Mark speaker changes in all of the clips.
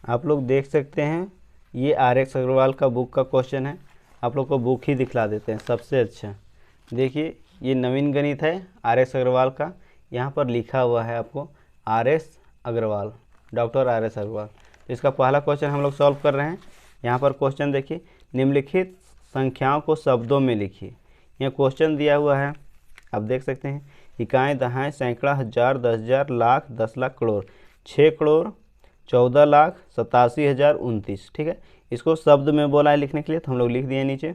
Speaker 1: आप लोग देख सकते हैं ये RX अग्रवाल का बुक का क्वेश्चन है। आप लोग को बुक ही दिखला देते हैं सबसे अच्छा। देखिए ये नवीन गणित है RX अग्रवाल का, यहाँ पर लिखा हुआ है आपको RS Agarwal, doctor RS Agarwal. तो इसका पहला क्वेश्चन हम लोग सॉल्व कर रहे हैं। यहाँ पर क्वेश्चन देखिए, निम्नलिखित संख्याओं को शब्दों में लिखिए। यह क्वेश्चन दिया हुआ है, आप देख सकते हैं इकाई, दहाई, सैकड़ा, हजार, 10,000, लाख, 10 लाख, करोड़, 6 करोड़ 14 लाख 87,000 29। ठीक है, इसको शब्द में बोला है लिखने के लिए, तो हम लोग लिख दिए नीचे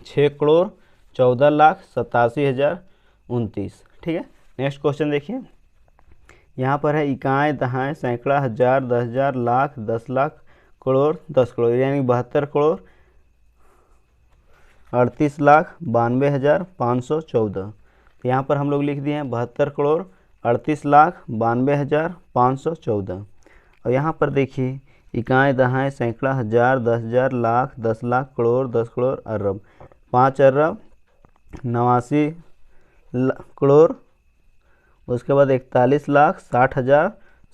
Speaker 1: 6 करोड़ 14 लाख 87,000 29। ठीक है, नेक्स्ट क्वेश्चन देखिए, यहाँ पर है इकाई, दहाई, सैकड़ा, हजार, 10,000, लाख, 10 लाख, करोड़, 10 करोड़, यानी 72 करोड़ 38 लाख 92,514। तो यहाँ पर हम लोग लिख दिए हैं 72 करोड़ 38 लाख 92,514। और यहाँ पर देखिए इकाई, दहाई, सैकड़ा, हजार, 10,000, लाख, 10 लाख, करोड़, 10 करोड़, अरब, 5 अरब 89 करोड़, उसके बाद 41 लाख 60,000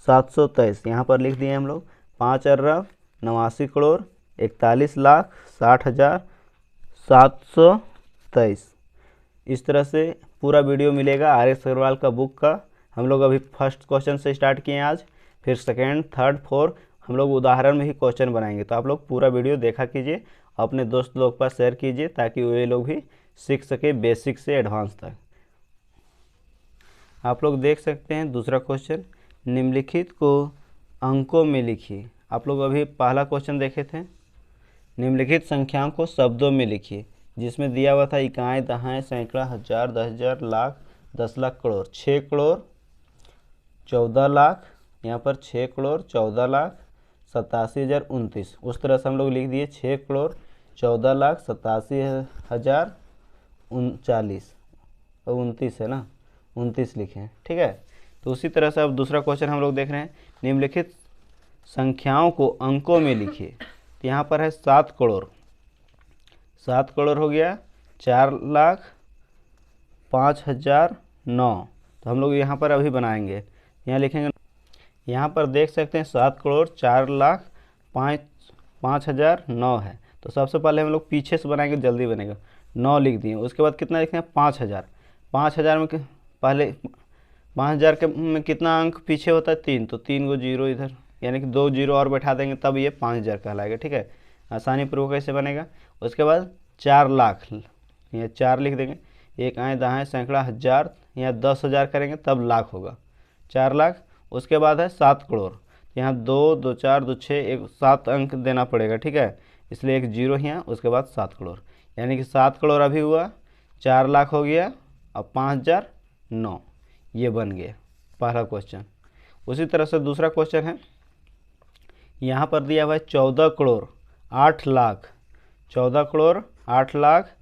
Speaker 1: 723। यहाँ पर लिख दिए हम लोग 5 अरब 89 करोड़ 41 लाख 60,000 723। इस तरह से पूरा वीडियो मिलेगा RX अग्रवाल का बुक का। हम लोग अभी फर्स्ट क्वेश्चन से स्टार्ट किए हैं आज, फिर सेकेंड, थर्ड, फोर्थ हम लोग उदाहरण में ही क्वेश्चन बनाएंगे। तो आप लोग पूरा वीडियो देखा कीजिए, अपने दोस्त लोग पर शेयर कीजिए ताकि वे लोग भी सीख सके बेसिक से एडवांस तक। आप लोग देख सकते हैं दूसरा क्वेश्चन, निम्नलिखित को अंकों में लिखिए। आप लोग अभी पहला क्वेश्चन देखे थे, निम्नलिखित संख्याओं को शब्दों में लिखिए, जिसमें दिया हुआ था इकाई, दहाई, सैकड़ा, हजार, 10,000, लाख, 10 लाख, करोड़, 6 करोड़ 14 लाख, यहाँ पर 6 करोड़ 14 लाख 87,000 29। उस तरह से हम लोग लिख दिए 6 करोड़ 14 लाख 87,000 39 और 29 है ना, 29 लिखे हैं। ठीक है, तो उसी तरह से अब दूसरा क्वेश्चन हम लोग देख रहे हैं, निम्नलिखित संख्याओं को अंकों में लिखिए। तो यहाँ पर है 7 करोड़, 7 करोड़ हो गया 4 लाख 5,009। तो हम लोग यहाँ पर अभी बनाएंगे, यहाँ लिखेंगे, यहाँ पर देख सकते हैं 7 करोड़ 4 लाख 5,009 है। तो सबसे पहले हम लोग पीछे से बनाएंगे, जल्दी बनेगा। 9 लिख दिए, उसके बाद कितना लिखते हैं 5,000। 5,000 में पहले 5,000 के में कितना अंक पीछे होता है 3, तो 3 को जीरो इधर, यानी कि 2 जीरो और बैठा देंगे तब ये 5,000 कहलाएगा। ठीक है, आसानी पूर्वक कैसे बनेगा। उसके बाद 4 लाख, यहाँ 4 लिख देंगे, एक आए दाएँ सैकड़ा हजार, यहाँ 10,000 करेंगे तब लाख होगा, 4 लाख। उसके बाद है 7 करोड़, यहाँ 2 2 4 2 6 एक 7 अंक देना पड़ेगा। ठीक है, इसलिए एक जीरो यहाँ, उसके बाद 7 करोड़, यानी कि 7 करोड़ अभी हुआ, 4 लाख हो गया, अब 5,009, ये बन गया पहला क्वेश्चन। उसी तरह से दूसरा क्वेश्चन है, यहाँ पर दिया हुआ है 14 करोड़ 8 लाख, 14 करोड़ 8 लाख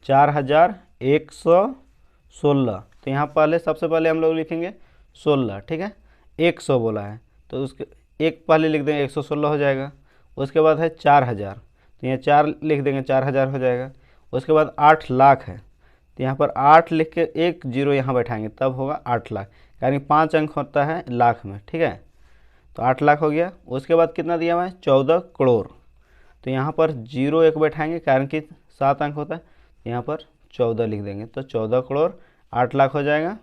Speaker 1: 4,116। तो यहाँ पहले सबसे पहले हम लोग लिखेंगे 16। ठीक है, 100 बोला है तो उसके एक पहले लिख देंगे, 116 हो जाएगा। उसके बाद है 4,000, तो यहाँ 4 लिख देंगे, 4,000 हो जाएगा। उसके बाद 8 लाख है, तो यहाँ पर 8 लिख के एक जीरो यहाँ बैठाएंगे तब होगा 8 लाख, यानी 5 अंक होता है लाख में। ठीक है, तो 8 लाख हो गया। उसके बाद कितना दिया हुआ है 14 करोड़, तो यहाँ पर जीरो एक बैठाएंगे कारण कि 7 अंक होता है, यहाँ पर 14 लिख देंगे, तो 14 करोड़ 8 लाख हो जाएगा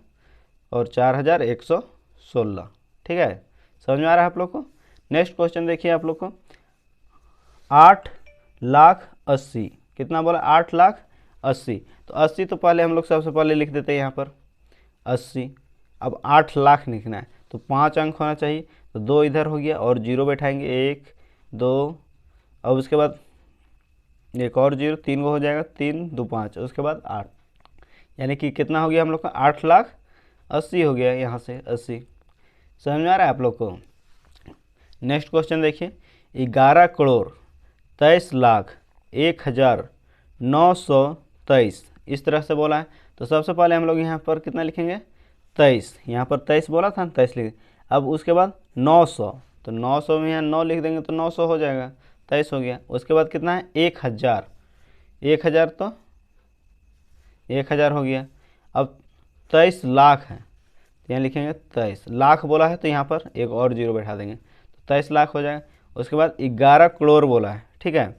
Speaker 1: और 4,116। ठीक है, समझ में आ रहा है आप लोग को। नेक्स्ट क्वेश्चन देखिए आप लोग को, 8 लाख 80, कितना बोला 8 लाख 80। तो 80 तो पहले हम लोग सबसे पहले लिख देते हैं यहाँ पर 80। अब 8 लाख लिखना है तो 5 अंक होना चाहिए, तो 2 इधर हो गया और जीरो बैठाएंगे, 1 2, अब उसके बाद एक और जीरो, 3 को हो जाएगा, 3 2 5, उसके बाद 8, यानी कि कितना हो गया हम लोग का 8 लाख 80 हो गया, यहाँ से 80। समझ में आ रहा है आप लोग को। नेक्स्ट क्वेश्चन देखिए, 11 करोड़ 23 लाख 1,923, इस तरह से बोला है। तो सबसे पहले हम लोग यहाँ पर कितना लिखेंगे 23, यहाँ पर 23 बोला था 23 लिख। अब उसके बाद 900, तो 900 में यहाँ 9 लिख देंगे तो 900 हो जाएगा, 23 हो गया। उसके बाद कितना है 1,000, 1,000 तो 1,000 हो गया। अब 23 लाख है, तो यहाँ लिखेंगे 23 लाख बोला है, तो यहाँ पर एक और जीरो बैठा देंगे, तो 23 लाख हो जाएगा। उसके बाद 11 करोड़ बोला है, ठीक है,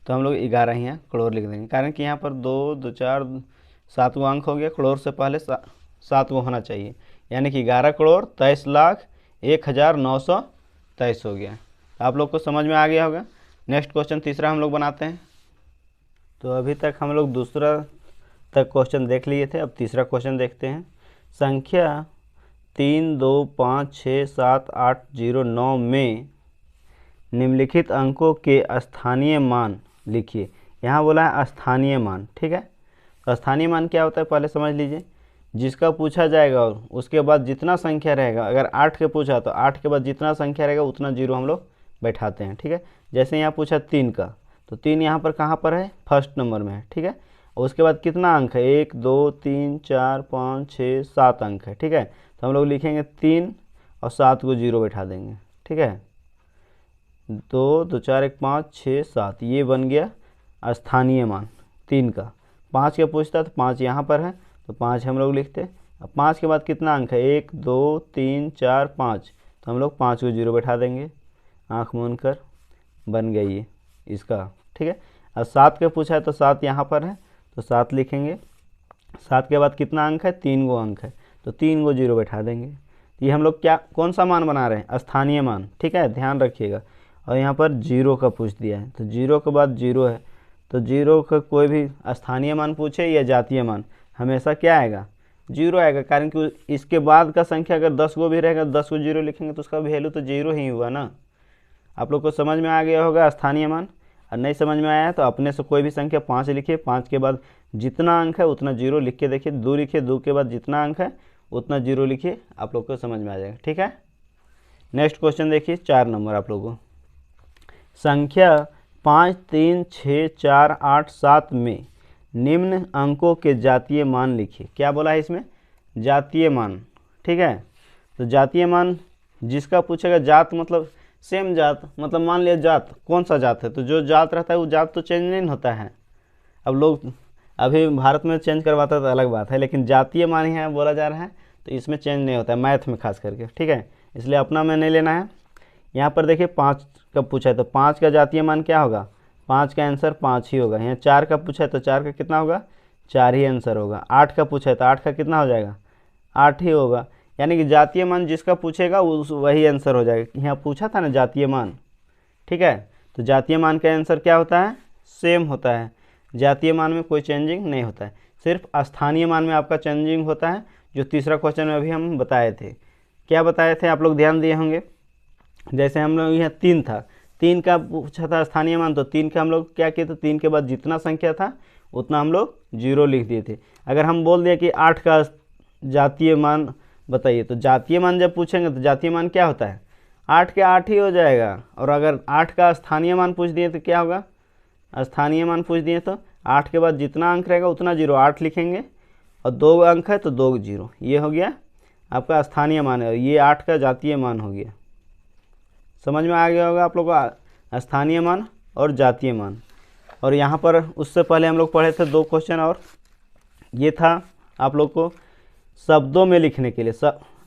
Speaker 1: तो हम लोग 11 ही यहाँ करोड़ लिख देंगे, कारण कि यहाँ पर 2 2 4 7 गो अंक हो गया, करोड़ से पहले 7 गो होना चाहिए, यानी कि 11 करोड़ 23,01,923 हो गया। आप लोग को समझ में आ गया होगा। नेक्स्ट क्वेश्चन तीसरा हम लोग बनाते हैं। तो अभी तक हम लोग दूसरा तक क्वेश्चन देख लिए थे, अब तीसरा क्वेश्चन देखते हैं। संख्या 3 2 5 6 7 8 0 9 में निम्नलिखित अंकों के स्थानीय मान लिखिए। यहाँ बोला है स्थानीय मान, ठीक है। तो स्थानीय मान क्या होता है पहले समझ लीजिए। जिसका पूछा जाएगा और उसके बाद जितना संख्या रहेगा, अगर 8 के पूछा तो 8 के बाद जितना संख्या रहेगा उतना जीरो हम लोग बैठाते हैं, ठीक है। जैसे यहाँ पूछा 3 का, तो 3 यहाँ पर कहाँ पर है, फर्स्ट नंबर में है, ठीक है। और उसके बाद कितना अंक है, 1 2 3 4 5 6 7 अंक है, ठीक है। तो हम लोग लिखेंगे 3 और 7 को जीरो बैठा देंगे, ठीक है। 2 2 4 1 5 6 7, ये बन गया स्थानीय मान 3 का। 5 के पूछता तो 5 यहाँ पर है, तो 5 हम लोग लिखते। अब 5 के बाद कितना अंक है, 1 2 3 4 5, तो हम लोग 5 को जीरो बैठा देंगे, आँख मूंद कर बन गई ये इसका, ठीक है। अब 7 के पूछा है तो 7 यहाँ पर है, तो 7 लिखेंगे। 7 के बाद कितना अंक है, 3 गो अंक है, तो 3 गो जीरो बैठा देंगे। ये हम लोग क्या कौन सा मान बना रहे हैं, स्थानीय मान, ठीक है, ध्यान रखिएगा। और यहाँ पर जीरो का पूछ दिया है, तो जीरो के बाद जीरो है, तो जीरो का कोई भी स्थानीय मान पूछे या जातीय मान, हमेशा क्या आएगा, जीरो आएगा। कारण कि इसके बाद का संख्या अगर 10 गो भी रहेगा, 10 को जीरो लिखेंगे तो उसका वैल्यू तो जीरो ही हुआ ना। आप लोग को समझ में आ गया होगा स्थानीय मान। और नहीं समझ में आया है तो अपने से कोई भी संख्या 5 लिखिए, 5 के बाद जितना अंक है उतना जीरो लिख के देखिए, 2 लिखिए, 2 के बाद जितना अंक है उतना जीरो लिखिए, आप लोग को समझ में आ जाएगा, ठीक है। नेक्स्ट क्वेश्चन देखिए 4 नंबर आप लोगों को। संख्या 5 3 6 4 8 7 में निम्न अंकों के जातीय मान लिखिए। क्या बोला है इसमें, जातीय मान, ठीक है। तो जातीय मान जिसका पूछेगा, जात मतलब सेम जात, मतलब मान लिया जात कौन सा जात है, तो जो जात रहता है वो जात तो चेंज नहीं होता है। अब लोग अभी भारत में चेंज करवाता है तो अलग बात है, लेकिन जातीय मान ही है बोला जा रहा है, तो इसमें चेंज नहीं होता है, मैथ में खास करके, ठीक है। इसलिए अपना में नहीं लेना है। यहाँ पर देखिए 5 का पूछा है तो 5 का जातीय मान क्या होगा, 5 का आंसर 5 ही होगा। यहाँ 4 का पूछा है तो 4 का कितना होगा, 4 ही आंसर होगा। 8 का पूछा है तो 8 का कितना हो जाएगा, 8 ही होगा। यानी कि जातीय मान जिसका पूछेगा उस वही आंसर हो जाएगा। यहाँ पूछा था ना जातीय मान, ठीक है। तो जातीय मान का आंसर क्या होता है, सेम होता है। जातीय मान में कोई चेंजिंग नहीं होता है, सिर्फ स्थानीय मान में आपका चेंजिंग होता है, जो तीसरा क्वेश्चन में अभी हम बताए थे। क्या बताए थे आप लोग ध्यान दिए होंगे। जैसे हम लोग यहाँ 3 था, 3 का पूछा था स्थानीय मान, तो 3 का हम लोग क्या किए थे, 3 के बाद जितना संख्या था उतना हम लोग जीरो लिख दिए थे। अगर हम बोल दिए कि 8 का जातीय मान बताइए, तो जातीय मान जब पूछेंगे तो जातीय मान क्या होता है, 8 के 8 ही हो जाएगा। और अगर 8 का स्थानीय मान पूछ दिए तो क्या होगा, स्थानीय मान पूछ दिए तो 8 के बाद जितना अंक रहेगा उतना जीरो, 8 लिखेंगे, और 2 अंक है तो 2 जीरो, ये हो गया आपका स्थानीय मान है, और ये 8 का जातीय मान हो गया। समझ में आ गया होगा आप लोगों को स्थानीय मान और जातीय मान। और यहाँ पर उससे पहले हम लोग पढ़े थे 2 क्वेश्चन, और ये था आप लोग को शब्दों में लिखने के लिए,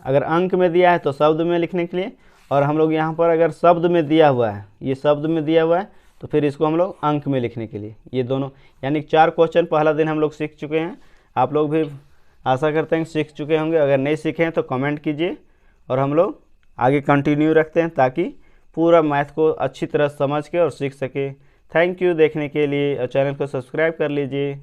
Speaker 1: अगर अंक में दिया है तो शब्द में लिखने के लिए, और हम लोग यहाँ पर अगर शब्द में दिया हुआ है, ये शब्द में दिया हुआ है तो फिर इसको हम लोग अंक में लिखने के लिए, ये दोनों यानी 4 क्वेश्चन पहला दिन हम लोग सीख चुके हैं। आप लोग भी आशा करते हैं सीख चुके होंगे। अगर नहीं सीखे हैं तो कमेंट कीजिए, और हम लोग आगे कंटिन्यू रखते हैं ताकि पूरा मैथ को अच्छी तरह समझ के और सीख सके। थैंक यू देखने के लिए, और चैनल को सब्सक्राइब कर लीजिए।